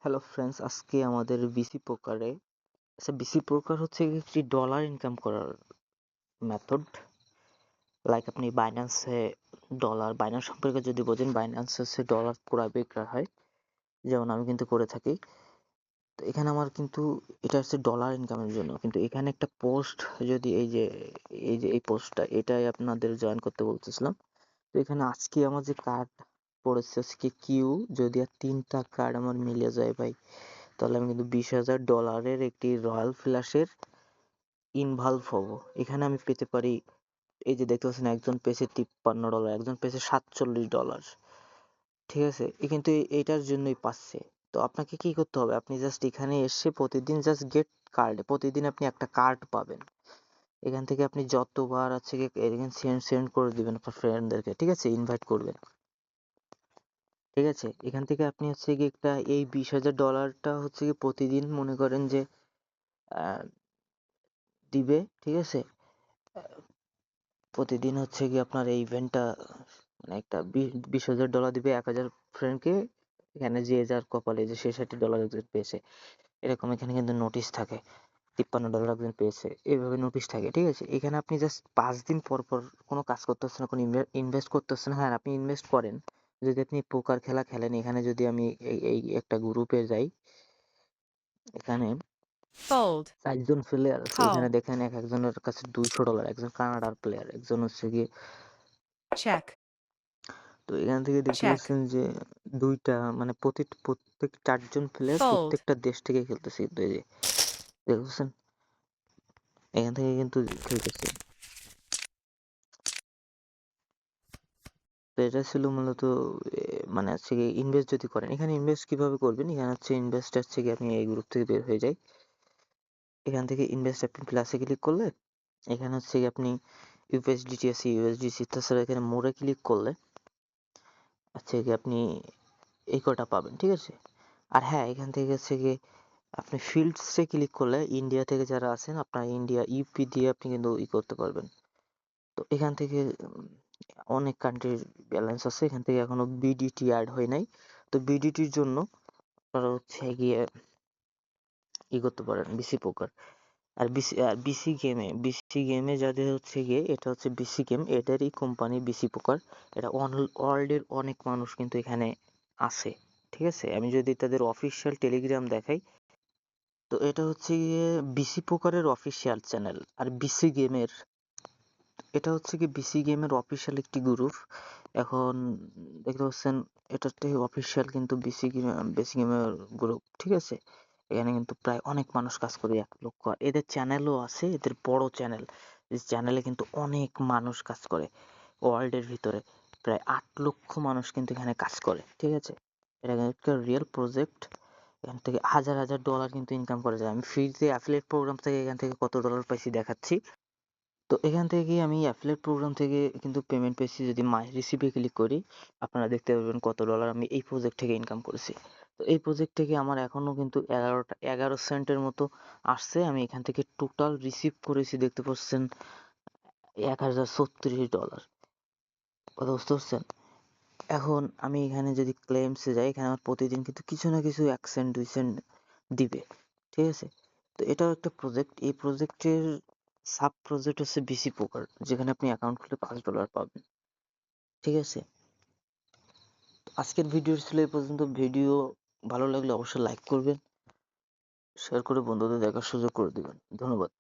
Hello friends, আজকে আমাদের BC পোকারে BC পোকার হচ্ছে একটি ডলার ইনকাম করার মেথড। লাইক আপনি বাইন্যান্সে বাইন্যান্স সম্পর্কে যদি বোঝেন, বাইন্যান্স হচ্ছে ডলার ক্রয় বিক্রয় হয়, যেমন আমি কিন্তু করে থাকি। তো এখানে আমার কিন্তু এটা হচ্ছে ডলার ইনকামের জন্য, কিন্তু এখানে একটা পোস্ট, যদি এই পোস্টটা এটাই আপনাদের জয়েন করতে বলতেছিলাম। তো এখানে আজকে আমার যে কার্ড পড়েছে আজকে কিউ, যদি আর 3টা কার্ড আমার মিলে যায় ভাই, তাহলে আমি কিন্তু $20,000 একটি রয়্যাল ফ্ল্যাশের ইনভলভ হব। এখানে আমি পেতে পারি, এই যে দেখতে পাচ্ছেন, একজন পেয়েছে $53, একজন পেয়েছে $47। ঠিক আছে, কিন্তু এইটার জন্যই পাচ্ছে। তো আপনাকে কি করতে হবে, আপনি জাস্ট এখানে এসে প্রতিদিন জাস্ট গেট কার্ড, প্রতিদিন আপনি একটা কার্ড পাবেন। এখান থেকে আপনি যতবার আছে এখানে সেন্ড সেন্ড করে দিবেন আপনার ফ্রেন্ডদেরকে, ঠিক আছে, ইনভাইট করবেন। ঠিক আছে, এখান থেকে আপনি হচ্ছে কি একটা এই $20,000টা হচ্ছে কি প্রতিদিন মনে করেন যে আহ, দিবে। ঠিক আছে, প্রতিদিন হচ্ছে কি আপনার এই ইভেন্টটা, মানে একটা $20,000 দিবে 1,000 ফ্রেন্ডকে। এখানে যে যার কপালে যে $60 একজন পেয়েছে, এরকম এখানে কিন্তু নোটিশ থাকে। $53 একজন পেয়েছে, এইভাবে নোটিশ থাকে। ঠিক আছে, এখানে আপনি জাস্ট 5 দিন পর পর কোনো কাজ করতে হচ্ছে না, কোনো ইনভেস্ট করতে হচ্ছে না। হ্যাঁ, আপনি ইনভেস্ট করেন যদি আপনি পোকার খেলা খেলেন। এখানে যদি আমি এই একটা গ্রুপে যাই, এখানে Fold. 4জন প্লেয়ার আছে। Call. এখানে দেখেন এক একজনের কাছে $200, একজন কানাডার প্লেয়ার, একজন হচ্ছে গিয়ে। Check. তো এখান থেকে দেখতে Check. পাচ্ছেন যে দুইটা, মানে প্রত্যেক 4জন প্লেয়ার Fold. প্রত্যেকটা দেশ থেকে খেলতেছে। কিন্তু এই যে দেখছেন, এখান থেকে কিন্তু খেলতেছে। তো এটা ছিল মূলত মানে হচ্ছে কি ইনভেস্ট যদি করেন, এখানে ইনভেস্ট কিভাবে করবেন, এখানে হচ্ছে ইনভেস্ট হচ্ছে কি, আপনি এই গ্রুপ থেকে বের হয়ে যাই, এখান থেকে ইনভেস্ট আপনি প্লাসে ক্লিক করলে, এখানে হচ্ছে কি আপনি ইউএসডিটি আছে, ইউএসডিসি, তাছাড়া এখানে মোড়ে ক্লিক করলে হচ্ছে কি আপনি এই কটা পাবেন। ঠিক আছে, আর হ্যাঁ, এখান থেকে হচ্ছে কি আপনি ফিল্ডসে ক্লিক করলে ইন্ডিয়া থেকে যারা আছেন, আপনার ইন্ডিয়া ইউপি দিয়ে আপনি কিন্তু করতে পারবেন। তো এখান থেকে অনেক কান্ট্রির ব্যালেন্স আছে, এখান থেকে এখনো বিডিটি অ্যাড হয় নাই। তো বিডিটির জন্য আপনারা হচ্ছে গিয়ে করতে পারেন বিসি পোকার। আর বিসি গেমে যাদের হচ্ছে গিয়ে, এটা হচ্ছে বিসি গেম, এটারই কোম্পানি বিসি পোকার। এটা ওয়ার্ল্ডের অনেক মানুষ কিন্তু এখানে আছে। ঠিক আছে, আমি যদি তাদের অফিসিয়াল টেলিগ্রাম দেখাই, তো এটা হচ্ছে গিয়ে বিসি পোকারের অফিসিয়াল চ্যানেল। আর বিসি গেমের, এটা হচ্ছে কি বিসি গেমের অফিসিয়াল একটি গ্রুপ। এখন দেখতে পাচ্ছেন, এটাতে অফিসিয়াল কিন্তু বিসি গেমের গ্রুপ। ঠিক আছে, এখানে কিন্তু প্রায় অনেক মানুষ কাজ করে, 1 লক্ষ। আর এদের চ্যানেলও আছে, এদের বড় চ্যানেল। এই চ্যানেলে কিন্তু অনেক মানুষ কাজ করে। ওয়ার্ল্ডের ভিতরে প্রায় 8 লক্ষ মানুষ কিন্তু এখানে কাজ করে। ঠিক আছে, এটা একটা রিয়েল প্রজেক্ট। এখান থেকে হাজার হাজার ডলার কিন্তু ইনকাম করা যায়। আমি ফ্রিতে অ্যাফিলিয়েট প্রোগ্রাম থেকে এখান থেকে কত ডলার পাইছি দেখাচ্ছি। তো এখান থেকে আমি অ্যাফিলিয়েট প্রোগ্রাম থেকে কিন্তু পেমেন্ট পেয়েছি। যদি মাই রিসিভে ক্লিক করি, আপনারা দেখতে পারবেন কত ডলার আমি এই প্রজেক্ট থেকে ইনকাম করেছি। তো এই প্রজেক্ট থেকে আমার এখনো কিন্তু 11 সেন্টের মতো আসছে। আমি এখান থেকে টোটাল রিসিভ করেছি, দেখতে পাচ্ছেন, $1,036। কথা বুঝতে পারছেন? এখন আমি এখানে যদি ক্লেমসে যাই, এখানে আমার প্রতিদিন কিন্তু কিছু না কিছু 1 সেন্ট 2 সেন্ট দিবে। ঠিক আছে, তো এটাও একটা প্রজেক্ট। এই প্রজেক্টের সাব প্রজেক্ট হচ্ছে বিসি পোকার, যেখানে আপনি অ্যাকাউন্ট খুলে $5 পাবেন। ঠিক আছে, তো আজকের ভিডিও ছিল এই পর্যন্ত। ভিডিও ভালো লাগলে অবশ্যই লাইক করবেন, শেয়ার করে বন্ধুদের দেখার সুযোগ করে দিবেন। ধন্যবাদ।